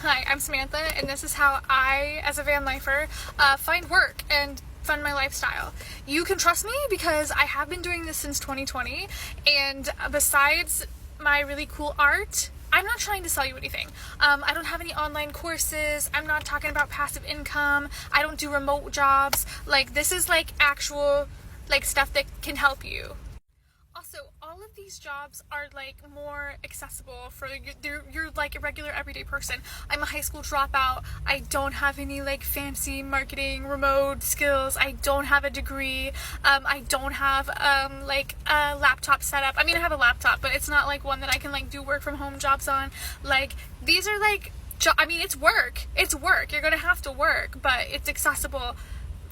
Hi, I'm Samantha, and this is how I, as a Vanlifer, find work and fund my lifestyle. You can trust me because I have been doing this since 2020, and besides my really cool art, I'm not trying to sell you anything. I don't have any online courses. I'm not talking about passive income. I don't do remote jobs. Like, this is like actual stuff that can help you. Also, all of these jobs are like more accessible for you're like a regular everyday person. I'm a high school dropout. I don't have any like fancy marketing remote skills. I don't have a degree. I don't have like a laptop setup. I mean, I have a laptop, but it's not like one that I can like do work from home jobs on. Like, these are like I mean, it's work. It's work. You're gonna have to work, but it's accessible.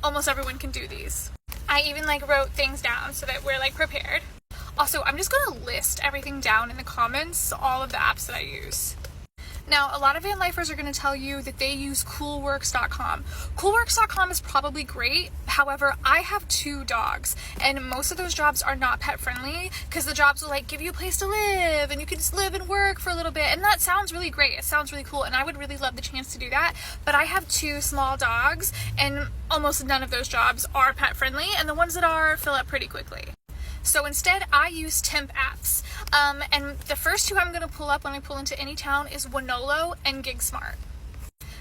Almost everyone can do these. I even like wrote things down so that we're like prepared. Also, I'm just going to list everything down in the comments, all of the apps that I use. Now, a lot of Vanlifers are going to tell you that they use coolworks.com. Coolworks.com is probably great. However, I have 2 dogs, and most of those jobs are not pet friendly because the jobs will like give you a place to live and you can just live and work for a little bit. And that sounds really great. It sounds really cool, and I would really love the chance to do that. But I have 2 small dogs, and almost none of those jobs are pet friendly, and the ones that are fill up pretty quickly. So instead, I use temp apps. And the first 2 I'm going to pull up when I pull into any town is Wonolo and Gigpro.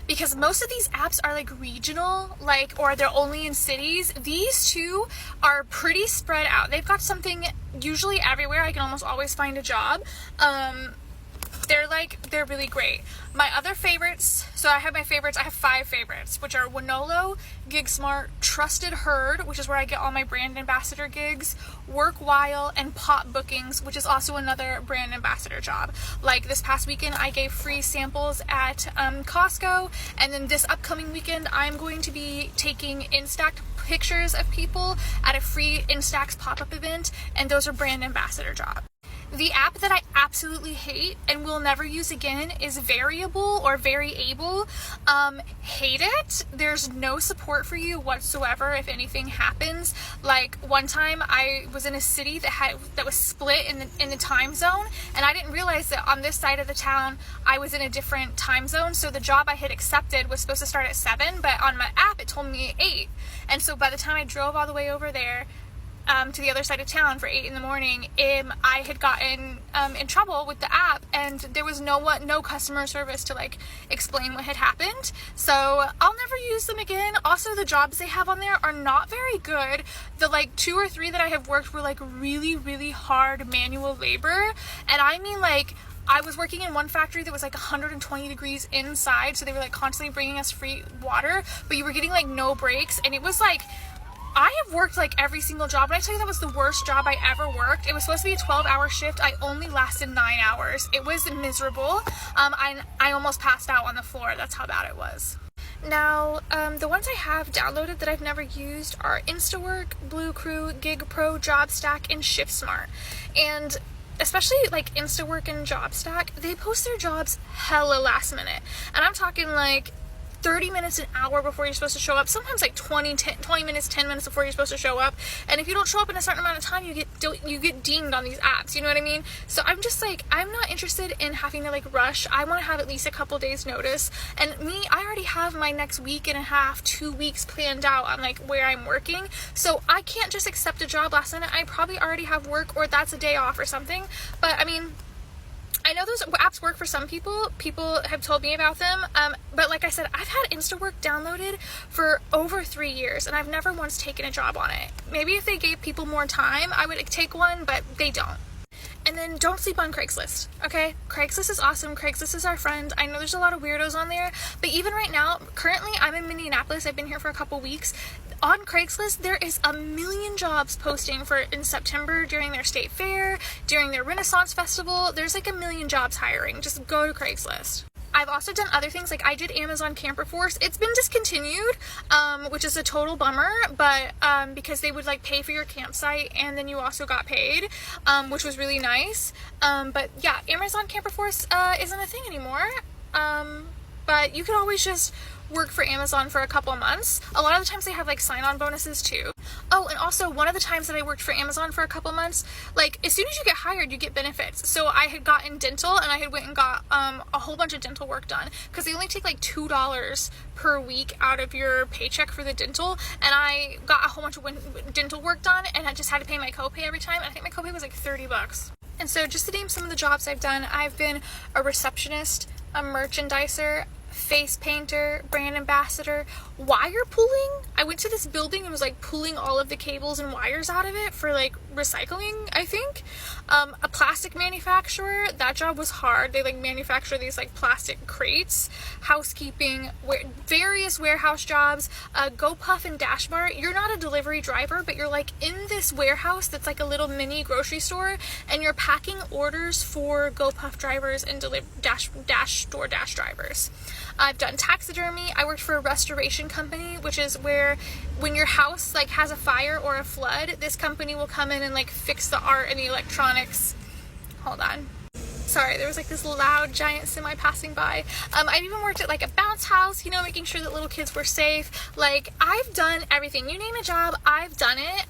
Because most of these apps are like regional, or they're only in cities. These 2 are pretty spread out. They've got something usually everywhere. I can almost always find a job. They're really great. My other favorites, so I have my favorites, I have 5 favorites, which are Wonolo, Shiftsmart, Trusted Herd, which is where I get all my brand ambassador gigs, Workwhile, and Pop Bookings, which is also another brand ambassador job. Like this past weekend, I gave free samples at Costco, and then this upcoming weekend, I'm going to be taking Instax pictures of people at a free Instax pop-up event, and those are brand ambassador jobs. The app that I absolutely hate and will never use again is Variable or Variable. Hate it. There's no support for you whatsoever if anything happens. Like one time I was in a city that was split in the time zone, and I didn't realize that on this side of the town I was in a different time zone. So the job I had accepted was supposed to start at 7, but on my app it told me 8. And so by the time I drove all the way over there to the other side of town for 8 in the morning, I had gotten in trouble with the app, and there was no customer service to like explain what had happened. So I'll never use them again. Also, the jobs they have on there are not very good. The like 2 or 3 that I have worked were like really, really hard manual labor, and I mean like I was working in one factory that was like 120 degrees inside, so they were like constantly bringing us free water, but you were getting like no breaks, and it was like I have worked like every single job, and I tell you that was the worst job I ever worked. It was supposed to be a 12-hour shift. I only lasted 9 hours. It was miserable. I almost passed out on the floor. That's how bad it was. Now, the ones I have downloaded that I've never used are Instawork, Blue Crew, Gigpro, JobStack, and Shiftsmart. And especially like Instawork and JobStack, they post their jobs hella last minute. And I'm talking like 30 minutes, an hour before you're supposed to show up, sometimes like 20 minutes, 10 minutes before you're supposed to show up. And if you don't show up in a certain amount of time, you get dinged on these apps, you know what I mean? So I'm just like, I'm not interested in having to like rush. I want to have at least a couple days notice. And I already have my next week and a half, 2 weeks planned out on like where I'm working. So I can't just accept a job last minute. I probably already have work, or that's a day off or something. But I mean, I know those apps work for some people. People have told me about them. But like I said, I've had Instawork downloaded for over 3 years, and I've never once taken a job on it. Maybe if they gave people more time, I would take one, but they don't. And then don't sleep on Craigslist, okay? Craigslist is awesome. Craigslist is our friend. I know there's a lot of weirdos on there, but even right now, currently I'm in Minneapolis. I've been here for a couple weeks. On Craigslist, there is a million jobs posting for in September during their state fair, during their Renaissance Festival. There's like a million jobs hiring. Just go to Craigslist. I've also done other things, like I did Amazon Camper Force. It's been discontinued, which is a total bummer, but because they would like pay for your campsite and then you also got paid, which was really nice. But yeah, Amazon Camper Force isn't a thing anymore. But you can always just work for Amazon for a couple of months. A lot of the times they have like sign-on bonuses too. Oh, and also one of the times that I worked for Amazon for a couple months, like as soon as you get hired, you get benefits. So I had gotten dental, and I had went and got a whole bunch of dental work done, because they only take like $2 per week out of your paycheck for the dental, and I got a whole bunch of dental work done, and I just had to pay my copay every time. And I think my copay was like $30. And so just to name some of the jobs I've done, I've been a receptionist, a merchandiser, face painter, brand ambassador, wire pulling. I went to this building and was like pulling all of the cables and wires out of it for like recycling, I think. A plastic manufacturer, that job was hard. They like manufacture these like plastic crates. Housekeeping, various warehouse jobs. GoPuff and DashMart. You're not a delivery driver, but you're like in this warehouse that's like a little mini grocery store, and you're packing orders for GoPuff drivers and DoorDash drivers. I've done taxidermy. I worked for a restoration company, which is where when your house like has a fire or a flood, this company will come in and like fix the art and the electronics. Hold on. Sorry, there was like this loud giant semi passing by. I've even worked at like a bounce house, you know, making sure that little kids were safe. Like, I've done everything. You name a job, I've done it.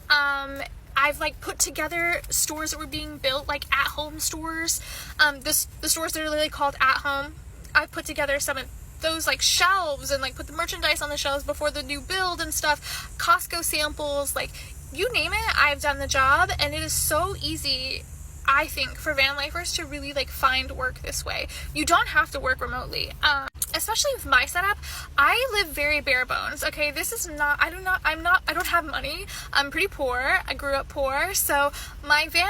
I've like put together stores that were being built, like at home stores. The stores that are literally called at home. I've put together some of those like shelves and like put the merchandise on the shelves before the new build and stuff. Costco samples, like you name it, I've done the job. And it is so easy, I think, for Vanlifers to really like find work this way. You don't have to work remotely. Especially with my setup, I live very bare bones. Okay, this is not, I don't have money. I'm pretty poor. I grew up poor. So my van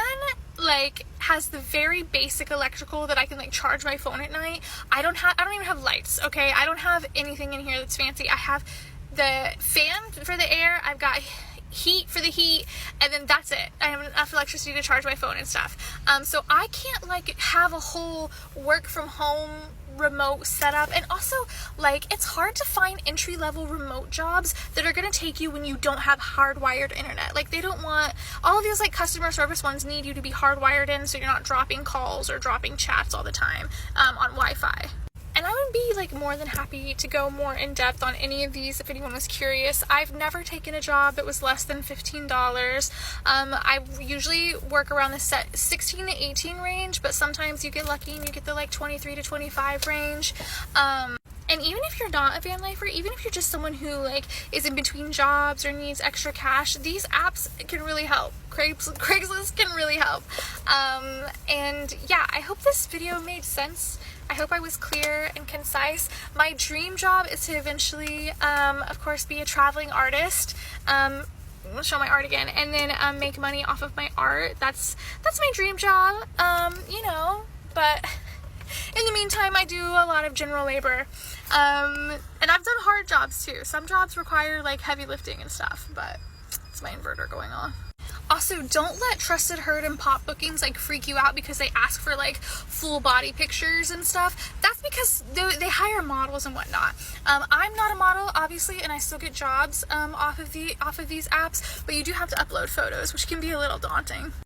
like has the very basic electrical that I can like charge my phone at night. I don't even have lights. Okay, I don't have anything in here that's fancy. I have the fan for the air. I've got heat for the heat, and then that's it. I have enough electricity to charge my phone and stuff. So I can't like have a whole work from home remote setup. And also, like, it's hard to find entry-level remote jobs that are going to take you when you don't have hardwired internet. Like, they don't want all of these like customer service ones need you to be hardwired in, so you're not dropping calls or dropping chats all the time on Wi-Fi. And I would be like more than happy to go more in depth on any of these if anyone was curious. I've never taken a job that was less than $15. I usually work around the set 16 to 18 range, but sometimes you get lucky and you get the like 23 to 25 range. And even if you're not a Vanlifer, even if you're just someone who like is in between jobs or needs extra cash, these apps can really help. Craigslist can really help. And yeah, I hope this video made sense. I hope I was clear and concise. My dream job is to eventually, of course, be a traveling artist. I'll show my art again, and then make money off of my art. That's my dream job. You know, but in the meantime, I do a lot of general labor. And I've done hard jobs too. Some jobs require like heavy lifting and stuff, but it's my inverter going on. Also, don't let Trusted Herd and pop bookings like freak you out because they ask for like full body pictures and stuff. That's because they hire models and whatnot. I'm not a model, obviously, and I still get jobs off of these apps, but you do have to upload photos, which can be a little daunting.